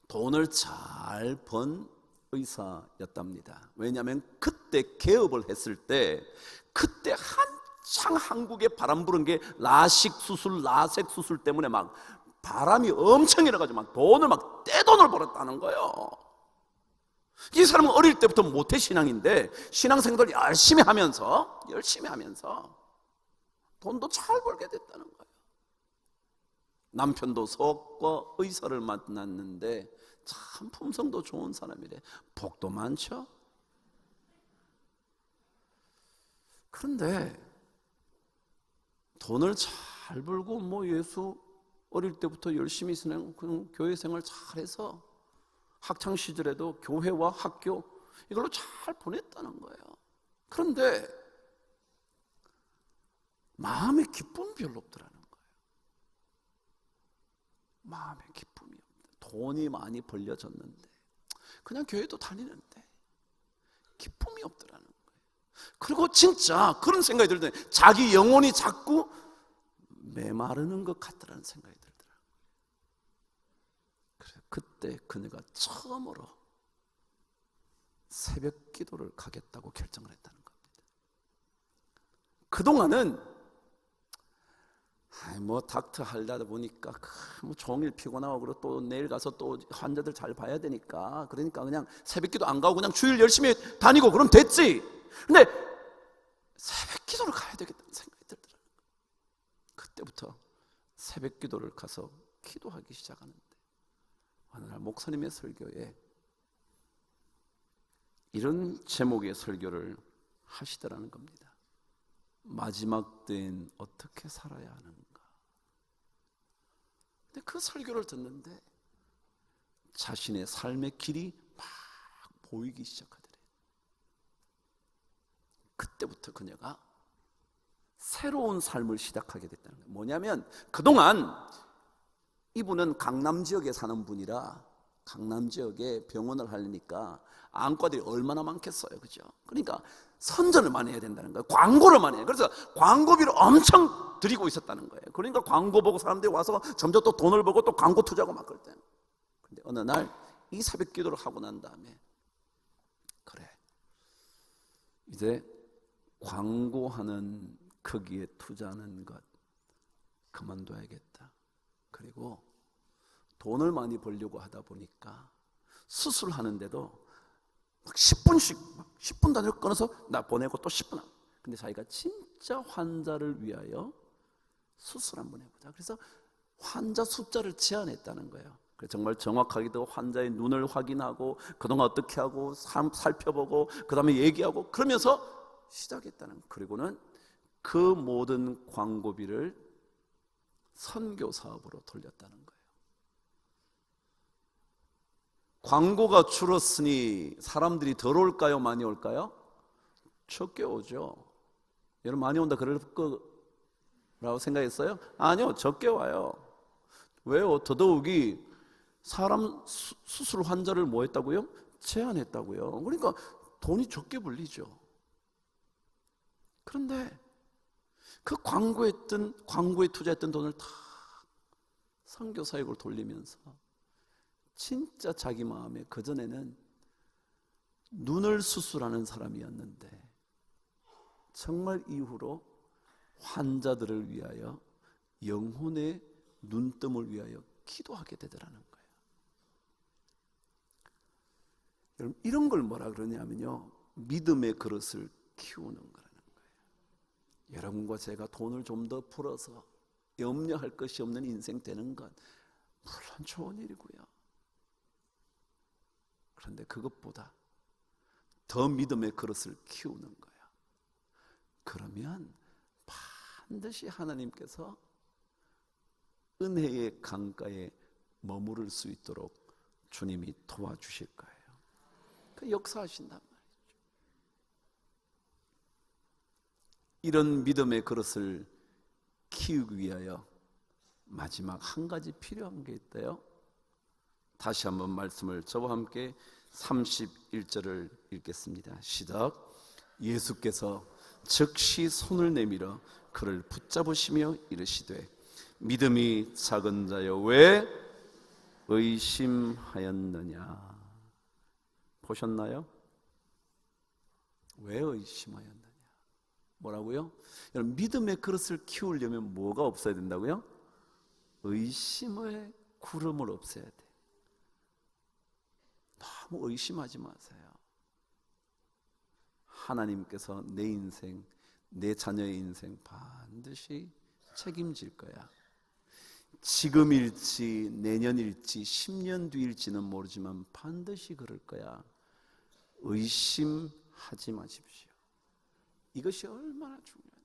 돈을 잘 번 의사였답니다. 왜냐하면 그때 개업을 했을 때 그때 한창 한국에 바람 부른 게 라식 수술, 라섹 수술 때문에 막 바람이 엄청 일어가지고 막 돈을 막 떼돈을 벌었다는 거예요. 이 사람은 어릴 때부터 모태신앙인데 신앙생활을 열심히 하면서 돈도 잘 벌게 됐다는 거예요. 남편도 서과 의사를 만났는데 참 품성도 좋은 사람이래. 복도 많죠. 그런데 돈을 잘 벌고 뭐 예수 어릴 때부터 열심히 그냥 교회 생활 잘해서 학창 시절에도 교회와 학교 이걸로 잘 보냈다는 거예요. 그런데 마음의 기쁨이 별로 없더라는 거예요. 마음의 기쁨이 없다. 돈이 많이 벌려졌는데 그냥 교회도 다니는데 기쁨이 없더라는 거예요. 그리고 진짜 그런 생각이 들더니 자기 영혼이 자꾸 메마르는 것 같더라는 생각이 들더라고요. 그래서 그때 그녀가 처음으로 새벽 기도를 가겠다고 결정을 했다는 겁니다. 그동안은 뭐 닥터 하려다 보니까 뭐 종일 피곤하고 그리고 또 내일 가서 또 환자들 잘 봐야 되니까 그러니까 그냥 새벽기도 안 가고 그냥 주일 열심히 다니고 그럼 됐지. 근데 새벽기도를 가야 되겠다는 생각이 들더라고요. 그때부터 새벽기도를 가서 기도하기 시작하는데 어느 날 목사님의 설교에 이런 제목의 설교를 하시더라는 겁니다. 마지막 때엔 어떻게 살아야 하는가. 근데 그 설교를 듣는데 자신의 삶의 길이 막 보이기 시작하더래요. 그때부터 그녀가 새로운 삶을 시작하게 됐다는 거예요. 뭐냐면 그동안 이분은 강남 지역에 사는 분이라 강남 지역에 병원을 하려니까 안과들이 얼마나 많겠어요, 그죠? 그러니까 선전을 많이 해야 된다는 거예요. 광고를 많이 해요. 그래서 광고비를 엄청 들이고 있었다는 거예요. 그러니까 광고 보고 사람들이 와서 점점 또 돈을 벌고 또 광고 투자하고 막 그럴 때. 근데 어느 날 이 새벽 기도를 하고 난 다음에 그래, 이제 광고하는 거기에 투자하는 것 그만둬야겠다. 그리고 돈을 많이 벌려고 하다 보니까 수술하는데도 막 10분씩 10분 단위로 끊어서 나 보내고 또 10분 하고. 근데 자기가 진짜 환자를 위하여 수술 한번 해보자. 그래서 환자 숫자를 제한했다는 거예요. 정말 정확하게도 환자의 눈을 확인하고 그동안 어떻게 하고 살펴보고 그 다음에 얘기하고 그러면서 시작했다는 거예요. 그리고는 그 모든 광고비를 선교 사업으로 돌렸다는 거예요. 광고가 줄었으니 사람들이 덜 올까요? 많이 올까요? 적게 오죠. 여러분 많이 온다 그럴 거라고 생각했어요? 아니요, 적게 와요. 왜요? 더더욱이 사람 수술 환자를 뭐 했다고요? 제한했다고요. 그러니까 돈이 적게 불리죠. 그런데 그 광고에 투자했던 돈을 다 선교 사역으로 돌리면서 진짜 자기 마음에 그전에는 눈을 수술하는 사람이었는데 정말 이후로 환자들을 위하여 영혼의 눈뜸을 위하여 기도하게 되더라는 거예요. 여러분 이런 걸 뭐라 그러냐면요, 믿음의 그릇을 키우는 거라는 거예요. 여러분과 제가 돈을 좀 더 벌어서 염려할 것이 없는 인생 되는 건 물론 좋은 일이고요. 그런데 그것보다 더 믿음의 그릇을 키우는 거예요. 그러면 반드시 하나님께서 은혜의 강가에 머무를 수 있도록 주님이 도와주실 거예요. 그 역사하신단 말이죠. 이런 믿음의 그릇을 키우기 위하여 마지막 한 가지 필요한 게 있대요. 다시 한번 말씀을 저와 함께 31절을 읽겠습니다. 시작. 예수께서 즉시 손을 내밀어 그를 붙잡으시며 이르시되 믿음이 작은 자여 왜 의심하였느냐. 보셨나요? 왜 의심하였느냐. 뭐라고요? 여러분 믿음의 그릇을 키우려면 뭐가 없어야 된다고요? 의심의 구름을 없애야 돼. 너무 의심하지 마세요. 하나님께서 내 인생, 내 자녀의 인생 반드시 책임질 거야. 지금일지 내년일지 10년 뒤일지는 모르지만 반드시 그럴 거야. 의심하지 마십시오. 이것이 얼마나 중요한지.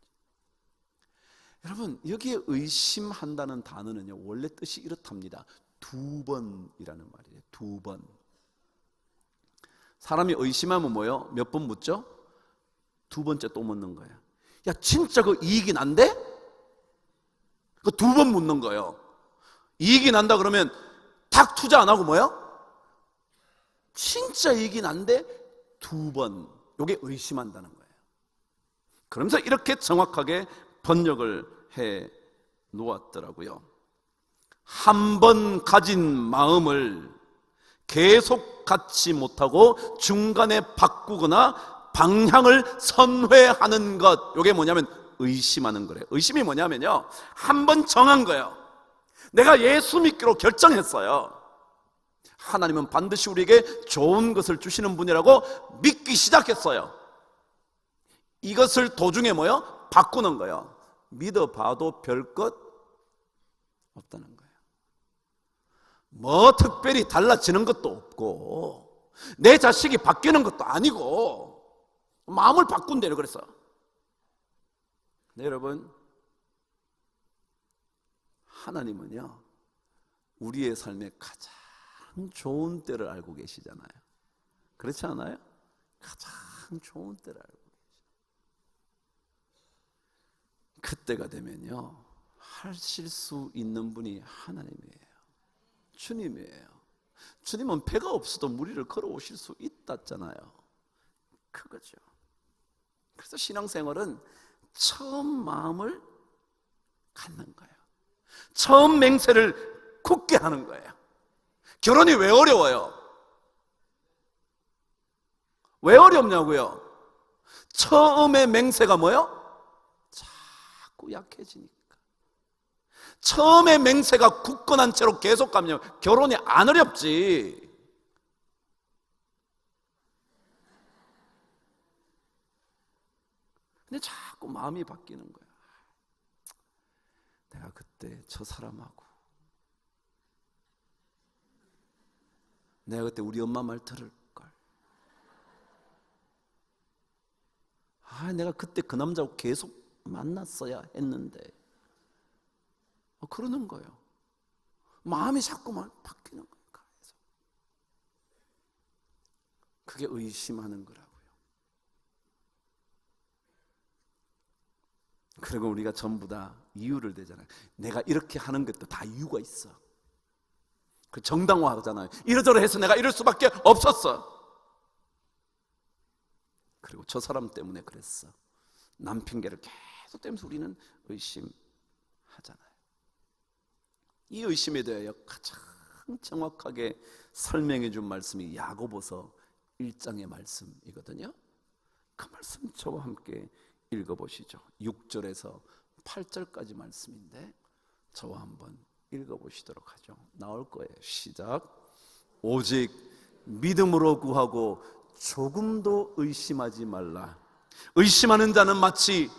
여러분 여기에 의심한다는 단어는요 원래 뜻이 이렇답니다. 2번이라는 말이에요. 2번. 사람이 의심하면 뭐예요? 몇 번 묻죠? 2번째 또 묻는 거예요. 야 진짜 그 이익이 난대? 그 2번 묻는 거예요. 이익이 난다 그러면 딱 투자 안 하고 뭐예요? 진짜 이익이 난데 2번. 요게 의심한다는 거예요. 그러면서 이렇게 정확하게 번역을 해 놓았더라고요. 한 번 가진 마음을 계속 갖지 못하고 중간에 바꾸거나 방향을 선회하는 것, 이게 뭐냐면 의심하는 거래요. 의심이 뭐냐면요, 한 번 정한 거예요. 내가 예수 믿기로 결정했어요. 하나님은 반드시 우리에게 좋은 것을 주시는 분이라고 믿기 시작했어요. 이것을 도중에 뭐요? 바꾸는 거예요. 믿어봐도 별것 없다는 거예요. 뭐 특별히 달라지는 것도 없고 내 자식이 바뀌는 것도 아니고 마음을 바꾼대요. 그래서 네, 여러분 하나님은요 우리의 삶에 가장 좋은 때를 알고 계시잖아요. 그렇지 않아요? 가장 좋은 때를 알고 계시죠. 그때가 되면요 하실 수 있는 분이 하나님이에요. 주님이에요. 주님은 배가 없어도 무리를 걸어오실 수 있다잖아요. 그거죠. 그래서 신앙생활은 처음 마음을 갖는 거예요. 처음 맹세를 굳게 하는 거예요. 결혼이 왜 어려워요? 왜 어렵냐고요? 처음에 맹세가 뭐예요? 자꾸 약해지니까. 처음에 맹세가 굳건한 채로 계속 가면 결혼이 안 어렵지. 근데 자꾸 마음이 바뀌는 거야. 내가 그때 저 사람하고, 내가 그때 우리 엄마 말 들을걸. 내가 그때 그 남자하고 계속 만났어야 했는데. 그러는 거예요. 마음이 자꾸만 바뀌는 거예요. 그게 의심하는 거라고요. 그리고 우리가 전부 다 이유를 대잖아요. 내가 이렇게 하는 것도 다 이유가 있어. 그 정당화하잖아요. 이러저러 해서 내가 이럴 수밖에 없었어. 그리고 저 사람 때문에 그랬어. 남 핑계를 계속 대면서 우리는 의심하잖아요. 이 의심에 대하여 가장 정확하게 설명해 준 말씀이 야고보서 1장의 말씀이거든요. 그 말씀 저와 함께 읽어보시죠. 6절에서 8절까지 말씀인데 저와 한번 읽어보시도록 하죠. 나올 거예요. 시작. 오직 믿음으로 구하고 조금도 의심하지 말라. 의심하는 자는 마치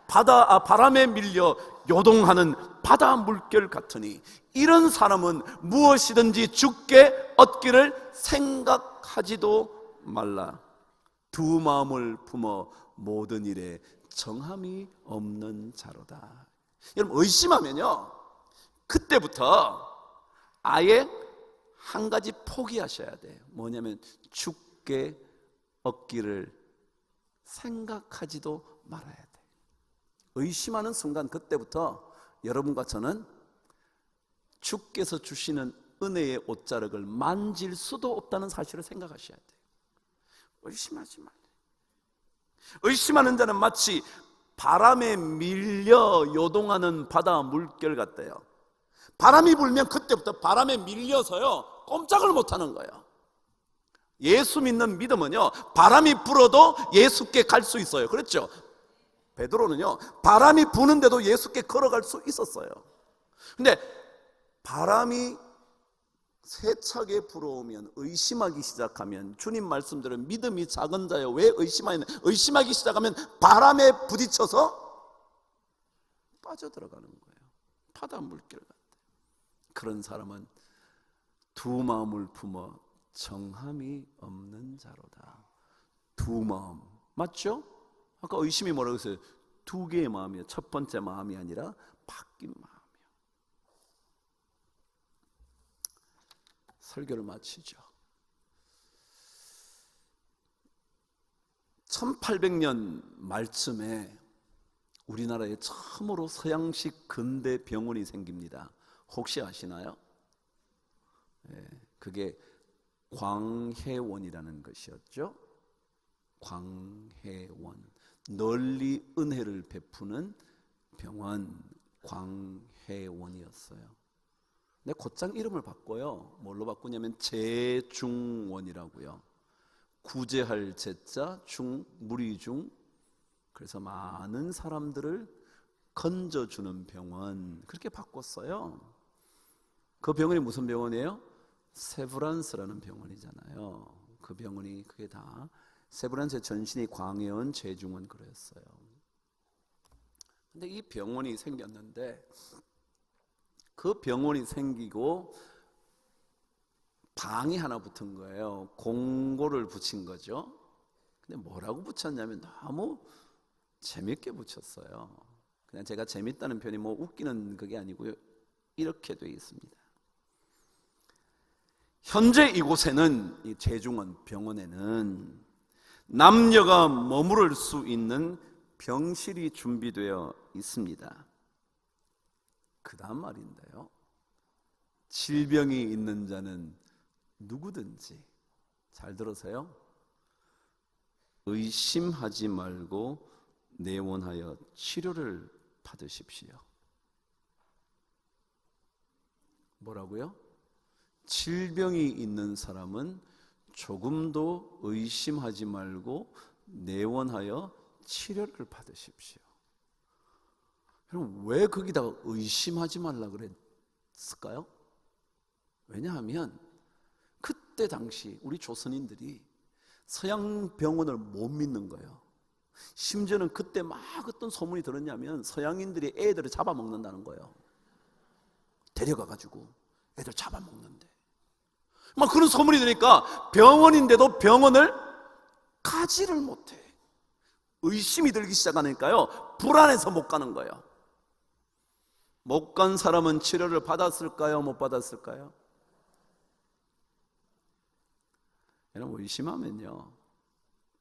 바람에 밀려 요동하는 바다 물결 같으니 이런 사람은 무엇이든지 주께 얻기를 생각하지도 말라. 두 마음을 품어 모든 일에 정함이 없는 자로다. 여러분, 의심하면요, 그때부터 아예 한 가지 포기하셔야 돼요. 뭐냐면 주께 얻기를 생각하지도 말아야 돼요. 의심하는 순간 그때부터 여러분과 저는 주께서 주시는 은혜의 옷자락을 만질 수도 없다는 사실을 생각하셔야 돼요. 의심하지 말아요. 의심하는 자는 마치 바람에 밀려 요동하는 바다 물결 같대요. 바람이 불면 그때부터 바람에 밀려서요 꼼짝을 못하는 거예요. 예수 믿는 믿음은요 바람이 불어도 예수께 갈 수 있어요. 그렇죠? 베드로는요 바람이 부는데도 예수께 걸어갈 수 있었어요. 근데 바람이 세차게 불어오면, 의심하기 시작하면, 주님 말씀대로 믿음이 작은 자여 왜 의심하냐, 의심하기 시작하면 바람에 부딪혀서 빠져들어가는 거예요. 바다 물결 같아. 그런 사람은 두 마음을 품어 정함이 없는 자로다. 두 마음 맞죠? 아까 의심이 뭐라고 했어요? 두 개의 마음이에요. 첫 번째 마음이 아니라 바뀐 마음이에요. 설교를 마치죠. 1800년 말쯤에 우리나라에 처음으로 서양식 근대 병원이 생깁니다. 혹시 아시나요? 그게 광해원이라는 것이었죠. 광해원, 널리 은혜를 베푸는 병원, 광해원이었어요. 근데 곧장 이름을 바꿔요. 뭘로 바꾸냐면 재중원이라고요. 구제할 제자, 중, 무리중. 그래서 많은 사람들을 건져주는 병원, 그렇게 바꿨어요. 그 병원이 무슨 병원이에요? 세브란스라는 병원이잖아요. 그 병원이 그게 다 세브란스의 전신이 광해원, 재중원 그랬어요. 근데 이 병원이 생겼는데 그 병원이 생기고 방이 하나 붙은 거예요. 공고를 붙인 거죠. 근데 뭐라고 붙였냐면 너무 재밌게 붙였어요. 그냥 제가 재밌다는 표현이 뭐 웃기는 그게 아니고요. 이렇게 되어 있습니다. 현재 이곳에는, 이 재중원 병원에는 남녀가 머무를 수 있는 병실이 준비되어 있습니다. 그 다음 말인데요, 질병이 있는 자는 누구든지, 잘 들으세요, 의심하지 말고 내원하여 치료를 받으십시오. 뭐라고요? 질병이 있는 사람은 조금도 의심하지 말고 내원하여 치료를 받으십시오. 그럼 왜 거기다 의심하지 말라 그랬을까요? 왜냐하면 그때 당시 우리 조선인들이 서양 병원을 못 믿는 거예요. 심지어는 그때 막 어떤 소문이 들었냐면 서양인들이 애들을 잡아먹는다는 거예요. 데려가가지고 애들 잡아먹는데, 막 그런 소문이 들으니까 병원인데도 병원을 가지를 못해. 의심이 들기 시작하니까요, 불안해서 못 가는 거예요. 못 간 사람은 치료를 받았을까요? 못 받았을까요? 여러분, 의심하면요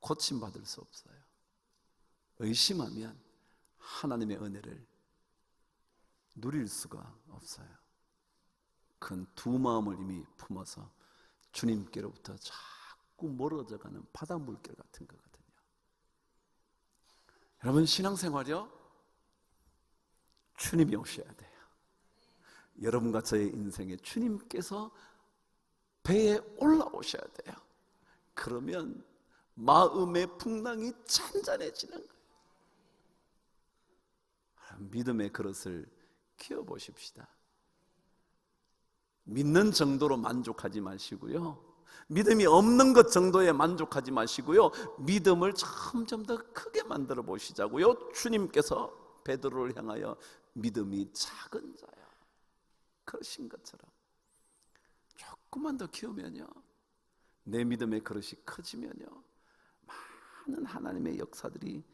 고침받을 수 없어요. 의심하면 하나님의 은혜를 누릴 수가 없어요. 큰 두 마음을 이미 품어서 주님께로부터 자꾸 멀어져가는 바닷물결 같은 거거든요. 여러분, 신앙생활이요, 주님이 오셔야 돼요. 여러분과 저의 인생에 주님께서 배에 올라오셔야 돼요. 그러면 마음의 풍랑이 잔잔해지는 거예요. 믿음의 그릇을 키워보십시다. 믿는 정도로 만족하지 마시고요, 믿음이 없는 것 정도에 만족하지 마시고요, 믿음을 점점 더 크게 만들어 보시자고요. 주님께서 베드로를 향하여 믿음이 작은 자야 그러신 것처럼 조금만 더 키우면요, 내 믿음의 그릇이 커지면요, 많은 하나님의 역사들이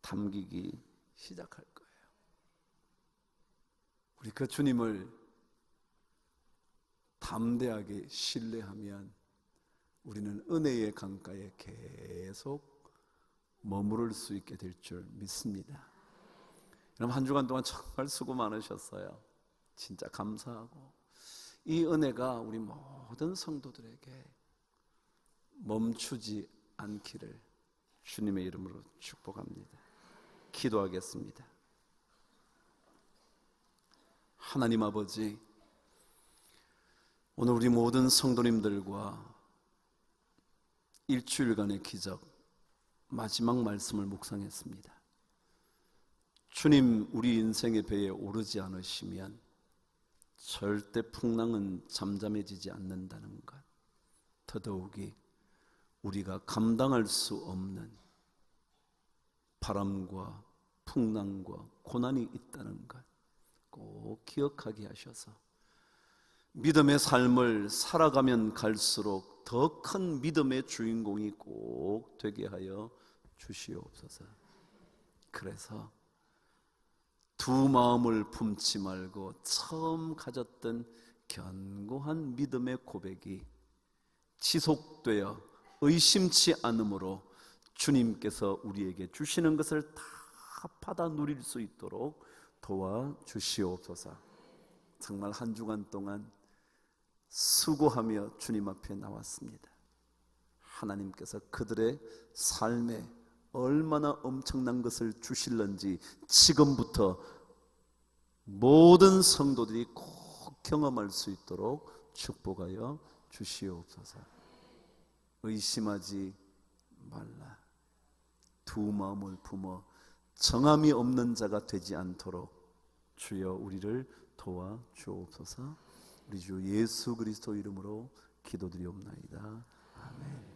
담기기 시작할 거예요. 우리 그 주님을 담대하게 신뢰하면 우리는 은혜의 강가에 계속 머무를 수 있게 될 줄 믿습니다. 여러분, 한 주간 동안 정말 수고 많으셨어요. 진짜 감사하고, 이 은혜가 우리 모든 성도들에게 멈추지 않기를 주님의 이름으로 축복합니다. 기도하겠습니다. 하나님 아버지, 오늘 우리 모든 성도님들과 일주일간의 기적 마지막 말씀을 묵상했습니다. 주님, 우리 인생의 배에 오르지 않으시면 절대 풍랑은 잠잠해지지 않는다는 것, 더더욱이 우리가 감당할 수 없는 바람과 풍랑과 고난이 있다는 것 꼭 기억하게 하셔서 믿음의 삶을 살아가면 갈수록 더 큰 믿음의 주인공이 꼭 되게 하여 주시옵소서. 그래서 두 마음을 품지 말고 처음 가졌던 견고한 믿음의 고백이 지속되어 의심치 않음으로 주님께서 우리에게 주시는 것을 다 받아 누릴 수 있도록 도와주시옵소서. 정말 한 주간 동안 수고하며 주님 앞에 나왔습니다. 하나님께서 그들의 삶에 얼마나 엄청난 것을 주실런지 지금부터 모든 성도들이 꼭 경험할 수 있도록 축복하여 주시옵소서. 의심하지 말라. 두 마음을 품어 정함이 없는 자가 되지 않도록 주여 우리를 도와 주옵소서. 우리 주 예수 그리스도 이름으로 기도드리옵나이다. 아멘.